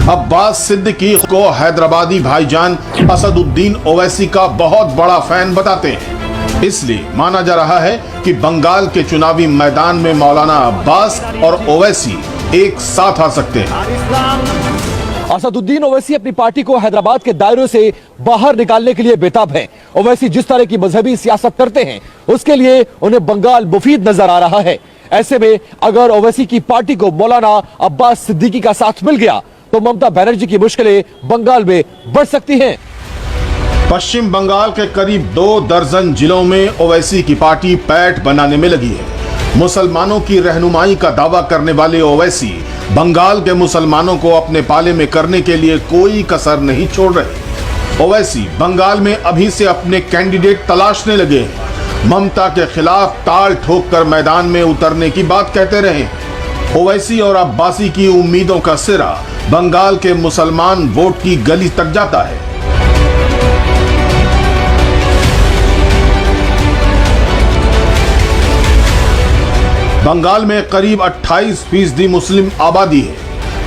अब्बास सिद्दीकी को हैदराबादी भाईजान असदुद्दीन ओवैसी का बहुत बड़ा फैन बताते हैं। इसलिए माना जा रहा है कि बंगाल के चुनावी मैदान में मौलाना अब्बास और ओवैसी एक साथ आ सकते हैं। असदुद्दीन ओवैसी अपनी पार्टी को हैदराबाद के दायरों से बाहर निकालने के लिए बेताब हैं। ओवैसी जिस तरह की मजहबी सियासत करते हैं उसके लिए उन्हें बंगाल मुफीद नजर आ रहा है। ऐसे में अगर ओवैसी की पार्टी को मौलाना अब्बास सिद्दीकी का साथ मिल गया तो ममता बनर्जी की मुश्किलें बंगाल में बढ़ सकती हैं। पश्चिम बंगाल के करीब 2 दर्जन जिलों में ओवैसी की पार्टी पैठ बनाने में लगी है। मुसलमानों की रहनुमाई का दावा करने वाले ओवैसी बंगाल के मुसलमानों को अपने पाले में करने के लिए कोई कसर नहीं छोड़ रहे। ओवैसी बंगाल में अभी से अपने कैंडिडेट तलाशने लगे हैं। ममता के खिलाफ ताल ठोक कर मैदान में उतरने की बात कहते रहे। ओवैसी और अब्बासी की उम्मीदों का सिरा बंगाल के मुसलमान वोट की गली तक जाता है। बंगाल में करीब 28% मुस्लिम आबादी है,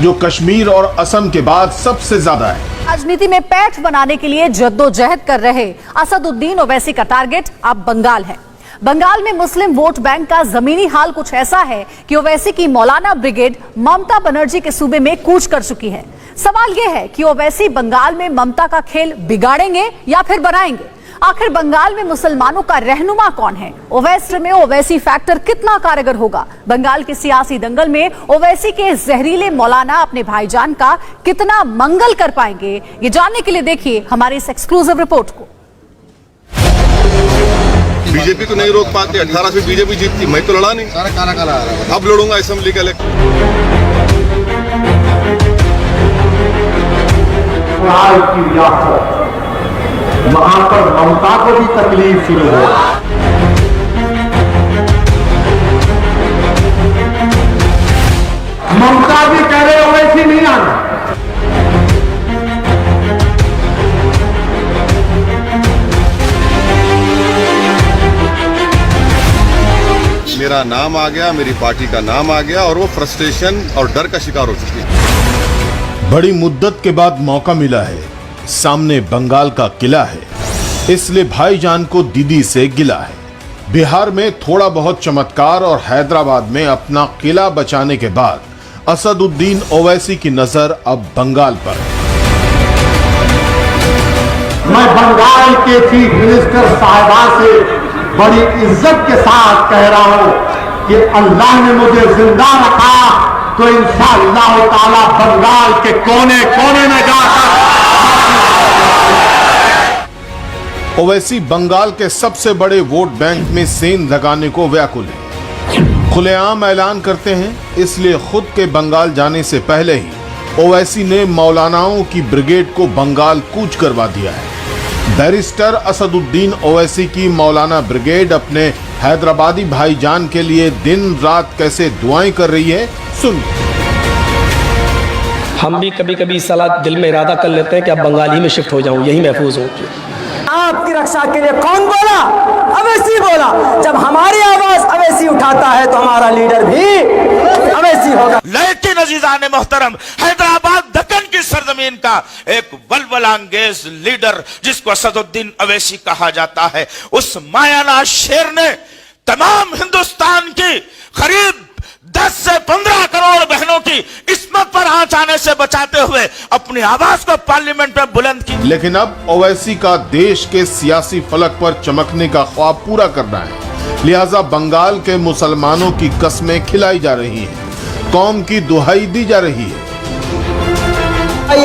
जो कश्मीर और असम के बाद सबसे ज्यादा है। राजनीति में पैठ बनाने के लिए जद्दोजहद कर रहे असदुद्दीन ओवैसी का टारगेट अब बंगाल है। बंगाल में मुस्लिम वोट बैंक का जमीनी हाल कुछ ऐसा है कि ओवैसी की मौलाना ब्रिगेड ममता बनर्जी के सूबे में कूच कर चुकी है। सवाल यह है कि ओवैसी बंगाल में ममता का खेल बिगाड़ेंगे या फिर बनाएंगे। आखिर बंगाल में मुसलमानों का रहनुमा कौन है? ओवैसी में ओवैसी फैक्टर कितना कारगर होगा? बंगाल के सियासी दंगल में ओवैसी के जहरीले मौलाना अपने भाईजान का कितना मंगल कर पाएंगे? ये जानने के लिए देखिए हमारी इस एक्सक्लूसिव रिपोर्ट को। बीजेपी को नहीं रोक पाते, 18 से बीजेपी जीतती, मैं तो लड़ा नहीं, अब लड़ूंगा असेंबली का इलेक्शन। वहां पर ममता को भी तकलीफ शुरू हो। ममता भी कह रहे ओवैसी नहीं आना। मेरा नाम आ गया, मेरी पार्टी का नाम आ गया और वो फ्रस्ट्रेशन और डर का शिकार हो चुकी है। बड़ी मुद्दत के बाद मौका मिला है। सामने बंगाल का किला है, इसलिए भाईजान को दीदी से गिला है। बिहार में थोड़ा बहुत चमत्कार और हैदराबाद में अपना किला बचाने के बाद असदुद्दीन ओवैसी की नजर अब बंगाल पर है। मैं बंगाल के चीफ मिनिस्टर साहिबा से बड़ी इज्जत के साथ कह रहा हूं कि अल्लाह ने मुझे जिंदा रखा तो इंशाअल्लाह ताला बंगाल के कोने कोने में जाकर ओवैसी बंगाल के सबसे बड़े वोट बैंक में सेंध लगाने को व्याकुल है। खुलेआम ऐलान करते हैं, इसलिए खुद के बंगाल जाने से पहले ही ओवैसी ने मौलानाओं की ब्रिगेड को बंगाल कूच करवा दिया है। बैरिस्टर असदुद्दीन ओवैसी की मौलाना ब्रिगेड अपने हैदराबादी भाईजान के लिए दिन रात कैसे दुआएं कर रही है, सुनिए। हम भी कभी कभी सलाह दिल में इरादा कर लेते हैं कि अब बंगाली में शिफ्ट हो जाऊं, यही महफूज हो। आपकी रक्षा के लिए कौन बोला? अवैसी बोला। जब हमारी आवाज अवैसी उठाता है तो हमारा लीडर भी अवैसी होगा। लेकिन अजीजान मोहतरम, हैदराबाद दक्कन की सरजमीन का एक वल्वलांगेज लीडर जिसको असदुद्दीन ओवैसी कहा जाता है, उस मायानाज शेर ने तमाम हिंदुस्तान की करीब 10 से 15 करोड़ बहनों की इस्मत पर आंच आने से बचाते हुए अपनी आवाज को पार्लियामेंट में बुलंद की। लेकिन अब ओवैसी का देश के सियासी फलक पर चमकने का ख्वाब पूरा करना है, लिहाजा बंगाल के मुसलमानों की कस्में खिलाई जा रही हैं, कौम की दुहाई दी जा रही है।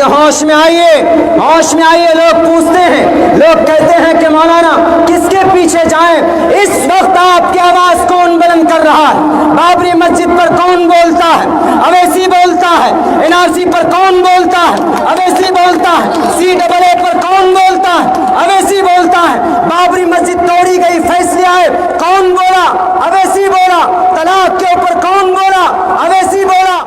होश में आइए, होश में आइए। लोग पूछते हैं, लोग कहते हैं कि मौलाना किसके पीछे जाएं? इस वक्त आपकी आवाज कौन बुलंद कर रहा है? बाबरी मस्जिद पर कौन बोलता है? अवैसी बोलता है। एनआरसी पर कौन बोलता है? अवैसी बोलता है। CAA पर कौन बोलता है? अवैसी बोलता है। बाबरी मस्जिद तोड़ी गई, फैसले आए, कौन बोला? अवैसी बोला। तलाक के ऊपर कौन बोला? अवैसी बोला।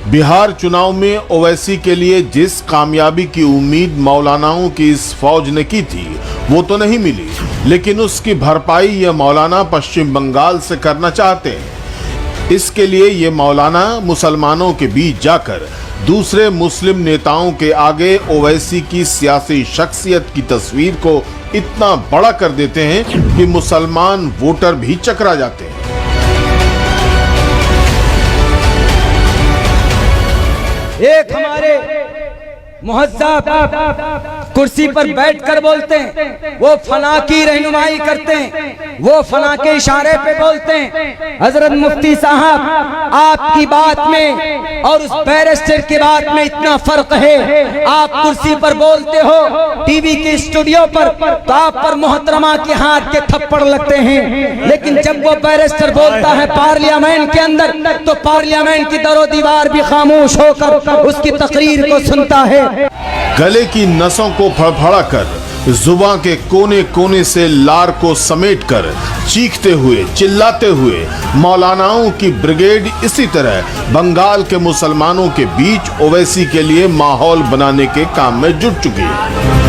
बिहार चुनाव में ओवैसी के लिए जिस कामयाबी की उम्मीद मौलानाओं की इस फौज ने की थी वो तो नहीं मिली, लेकिन उसकी भरपाई ये मौलाना पश्चिम बंगाल से करना चाहते हैं। इसके लिए ये मौलाना मुसलमानों के बीच जाकर दूसरे मुस्लिम नेताओं के आगे ओवैसी की सियासी शख्सियत की तस्वीर को इतना बड़ा कर देते हैं कि मुसलमान वोटर भी चकरा जाते हैं। एक हमारे मुहज्जब कुर्सी पर बैठकर बोलते हैं, वो फना की रहनुमाई करते हैं, वो फना के इशारे पे बोलते हैं। हजरत मुफ्ती साहब, आपकी बात में और उस बैरिस्टर की बात में इतना फर्क है। आप कुर्सी पर बोलते हो, टीवी के स्टूडियो पर तो आप पर मोहतरमा के हाथ के थप्पड़ लगते हैं, लेकिन जब वो बैरिस्टर बोलता है पार्लियामेंट के अंदर, तो पार्लियामेंट की दरो दीवार भी खामोश होकर उसकी तकरीर को सुनता है। गले की नसों को फड़फड़ाकर, जुबान के कोने कोने से लार को समेटकर, चीखते हुए चिल्लाते हुए मौलानाओं की ब्रिगेड इसी तरह बंगाल के मुसलमानों के बीच ओवैसी के लिए माहौल बनाने के काम में जुट चुकी है।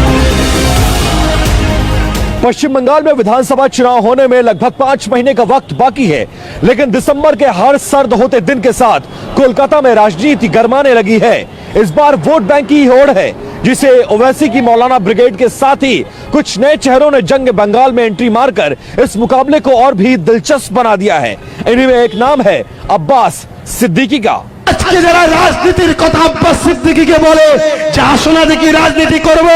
पश्चिम बंगाल में विधानसभा चुनाव होने में लगभग 5 महीने का वक्त बाकी है, लेकिन दिसंबर के हर सर्द होते दिन के साथ कोलकाता में राजनीति गरमाने लगी है। इस बार वोट बैंक की होड़ है, जिसे ओवैसी की मौलाना ब्रिगेड के साथ ही कुछ नए चेहरों ने जंग बंगाल में एंट्री मारकर इस मुकाबले को और भी दिलचस्प बना दिया है। इनमें एक नाम है अब्बास सिद्दीकी का। আজকে যারা রাজনীতির কথা আব্বাস সিদ্দিকীকে বলে যে আসুন দেখি রাজনীতি করব,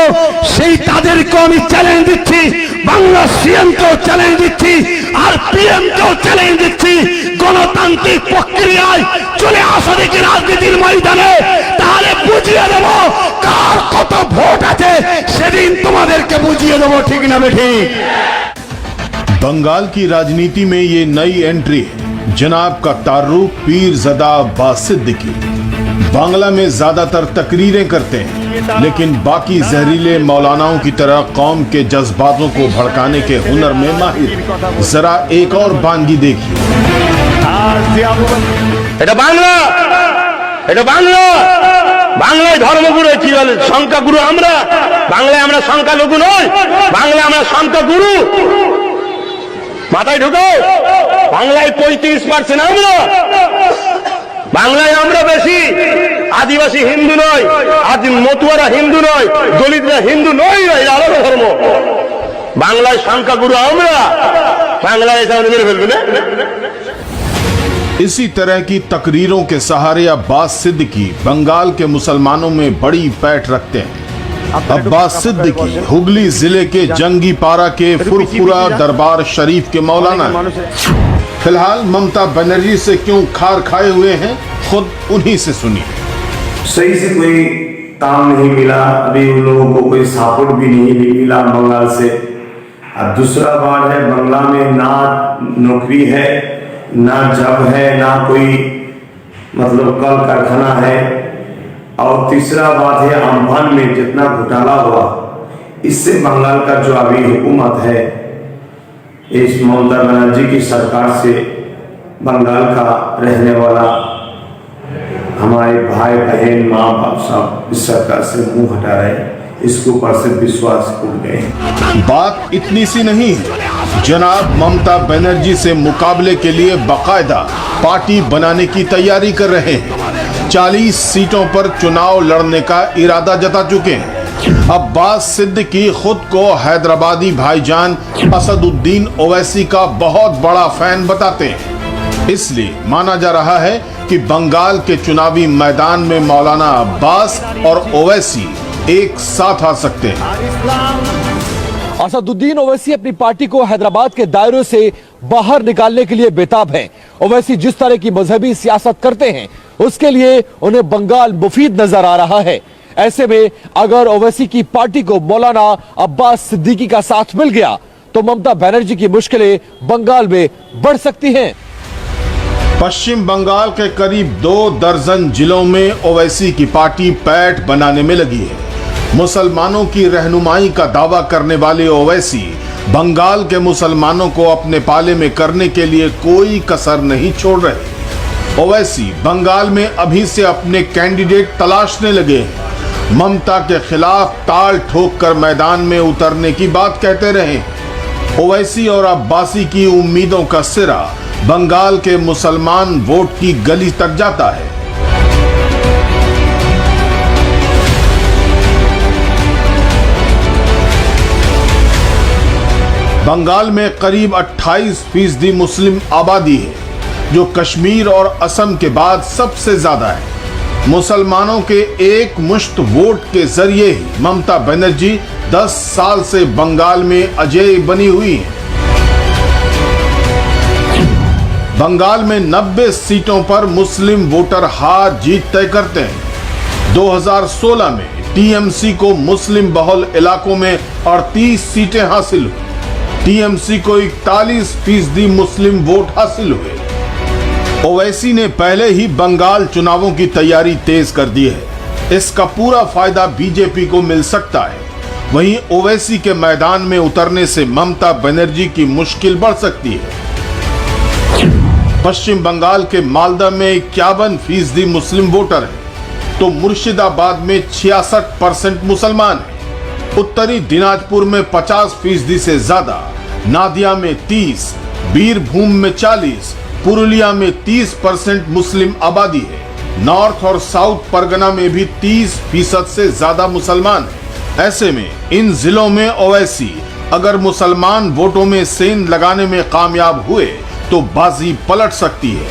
সেই তাদেরকে আমি চ্যালেঞ্জ দিচ্ছি, বাংলা সিএমকেও চ্যালেঞ্জ দিচ্ছি, আর পিএমকেও চ্যালেঞ্জ দিচ্ছি, গণতান্ত্রিক প্রক্রিয়ায় চলে আসো দেখি রাজনীতির ময়দানে, তাহলে বুঝিয়ে দেব কার কত ভোট আছে, সেদিন তোমাদেরকে বুঝিয়ে দেব, ঠিক না বেঠিক? बंगाल की राजनीति में ये नई एंट्री है जनाब का तारुफ पीरज़दा अब्बास सिद्दीकी। बांग्ला में ज्यादातर तकरीरें करते हैं, लेकिन बाकी जहरीले मौलानाओं की तरह कौम के जज्बातों को भड़काने के हुनर में माहिर। जरा एक और बानगी देखिए। বাংলায় ধর্মগুরু কি বলে? সংখ্যাগুরু আমরা। বাংলায় আমরা সংখ্যালঘু নই, বাংলায় আমরা সংখ্যাগুরু। মাথায় ঢুকো, বাংলায় 35% আমরা, বাংলায় আমরা বেশি। আদিবাসী হিন্দু নয়, মতুয়ারা হিন্দু নয়, দলিতরা হিন্দু নয়, এটা আলাদা ধর্ম। বাংলায় সংখ্যাগুরু আমরা, বাংলায় এসে মেরে ফেলবে না। इसी तरह की तकरीरों के सहारे अब्बास सिद्दीकी बंगाल के मुसलमानों में बड़ी पैठ रखते हैं। अब्बास सिद्दीकी हुगली जिले के जंगीपारा के फुरफुरा दरबार शरीफ के मौलाना हैं। फिलहाल ममता बनर्जी से क्यों खार खाए हुए हैं, खुद उन्हीं से सुनिए। सही से कोई काम नहीं मिला, अभी उन लोगों को कोई सपोर्ट भी नहीं मिला बंगाल से। अब दूसरा बात है, बंगला में ना नौकरी है, ना जॉब है, ना कोई मतलब कल कारखाना है, और तीसरा बात है अम्फान में जितना घोटाला हुआ, इससे बंगाल का जो अभी हुकूमत है, इस ममता बनर्जी की सरकार से बंगाल का रहने वाला हमारे भाई बहन माँ बाप सब इस सरकार से मुंह हटा रहे, इसके ऊपर से विश्वास उठ गए। बात इतनी सी नहीं है, जनाब ममता बनर्जी से मुकाबले के लिए बाकायदा पार्टी बनाने की तैयारी कर रहे हैं। 40 सीटों पर चुनाव लड़ने का इरादा जता चुके हैं। अब्बास सिद्दीकी खुद को हैदराबादी भाईजान असदुद्दीन ओवैसी का बहुत बड़ा फैन बताते हैं। इसलिए माना जा रहा है कि बंगाल के चुनावी मैदान में मौलाना अब्बास और ओवैसी एक साथ आ सकते हैं। असदुद्दीन ओवैसी अपनी पार्टी को हैदराबाद के दायरों से बाहर निकालने के लिए बेताब हैं। ओवैसी जिस तरह की मजहबी सियासत करते हैं, उसके लिए उन्हें बंगाल मुफीद नजर आ रहा है। ऐसे में अगर ओवैसी की पार्टी को मौलाना अब्बास सिद्दीकी का साथ मिल गया, तो ममता बनर्जी की मुश्किलें बंगाल में बढ़ सकती हैं। पश्चिम बंगाल के करीब 2 दर्जन जिलों में ओवैसी की पार्टी पैठ बनाने में लगी है। मुसलमानों की रहनुमाई का दावा करने वाले ओवैसी बंगाल के मुसलमानों को अपने पाले में करने के लिए कोई कसर नहीं छोड़ रहे। ओवैसी बंगाल में अभी से अपने कैंडिडेट तलाशने लगे हैं। ममता के खिलाफ ताल ठोक कर मैदान में उतरने की बात कहते रहे। ओवैसी और अब्बासी की उम्मीदों का सिरा बंगाल के मुसलमान वोट की गली तक जाता है। बंगाल में करीब 28% मुस्लिम आबादी है, जो कश्मीर और असम के बाद सबसे ज्यादा है। मुसलमानों के एक मुश्त वोट के जरिए ही ममता बनर्जी 10 साल से बंगाल में अजेय बनी हुई है। बंगाल में 90 सीटों पर मुस्लिम वोटर हार जीत तय करते हैं। 2016 में टीएमसी को मुस्लिम बहुल इलाकों में 38 सीटें हासिल हुई। टीएमसी को 41% मुस्लिम वोट हासिल हुए। ओवैसी ने पहले ही बंगाल चुनावों की तैयारी तेज कर दी है। इसका पूरा फायदा बीजेपी को मिल सकता है। वहीं ओवैसी के मैदान में उतरने से ममता बनर्जी की मुश्किल बढ़ सकती है। पश्चिम बंगाल के मालदा में 51% मुस्लिम वोटर हैं, तो मुर्शिदाबाद में 66% मुसलमान हैं। उत्तरी दिनाजपुर में 50% से ज्यादा, नादिया में 30, बीरभूम में 40, पुरुलिया में 30% मुस्लिम आबादी है। नॉर्थ और साउथ परगना में भी 30% से ज्यादा मुसलमान हैं। ऐसे में इन जिलों में ओवैसी अगर मुसलमान वोटों में सेंध लगाने में कामयाब हुए तो बाजी पलट सकती है।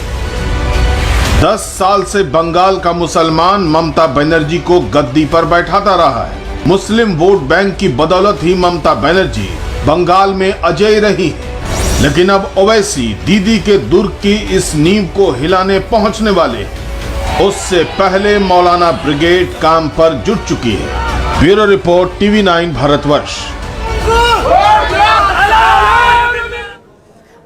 10 साल से बंगाल का मुसलमान ममता बनर्जी को गद्दी पर बैठाता रहा है। मुस्लिम वोट बैंक की बदौलत ही ममता बनर्जी बंगाल में अजेय रही है। लेकिन अब ओवैसी दीदी के दुर्ग की इस नींव को हिलाने पहुंचने वाले हैं। उससे पहले मौलाना ब्रिगेड काम पर जुट चुकी है। Bureau report TV9 Bharatvarsh.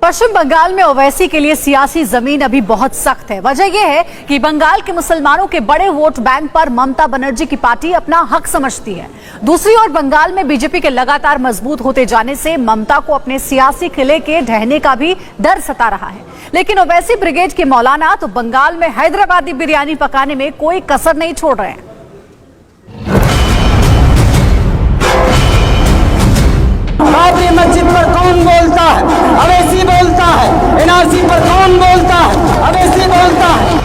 Paschim Bangal में ओवैसी के लिए सियासी जमीन अभी बहुत सख्त है। वजह यह है कि बंगाल के मुसलमानों के बड़े वोट बैंक पर ममता बनर्जी की पार्टी अपना हक समझती है। दूसरी ओर बंगाल में बीजेपी के लगातार मजबूत होते जाने से ममता को अपने सियासी किले के ढहने का भी डर सता रहा है। लेकिन ओवैसी ब्रिगेड के मौलाना तो बंगाल में हैदराबादी बिरयानी पकाने में कोई कसर नहीं छोड़ रहे हैं। बाबरी मस्जिद पर कौन बोलता है? अवैसी बोलता है। एनआरसी पर कौन बोलता है? अवैसी बोलता है।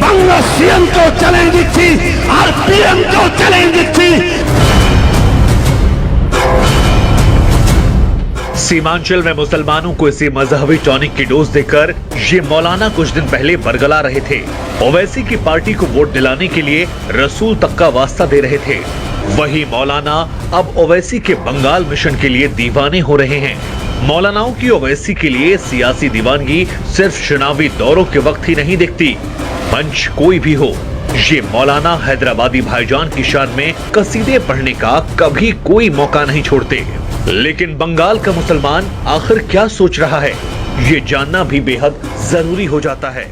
বাংলা সিএম को চ্যালেঞ্জ দিচ্ছি আর পিএম को চ্যালেঞ্জ দিচ্ছি। सीमांचल में मुसलमानों को इसी मजहबी टॉनिक की डोज देकर ये मौलाना कुछ दिन पहले बरगला रहे थे। ओवैसी की पार्टी को वोट दिलाने के लिए रसूल तक का वास्ता दे रहे थे। वही मौलाना अब ओवैसी के बंगाल मिशन के लिए दीवाने हो रहे हैं। मौलानाओं की ओवैसी के लिए सियासी दीवानगी सिर्फ चुनावी दौरों के वक्त ही नहीं दिखती। मंच कोई भी हो, ये मौलाना हैदराबादी भाईजान की शान में कसीदे पढ़ने का कभी कोई मौका नहीं छोड़ते। लेकिन बंगाल का मुसलमान आखिर क्या सोच रहा है, ये जानना भी बेहद जरूरी हो जाता है।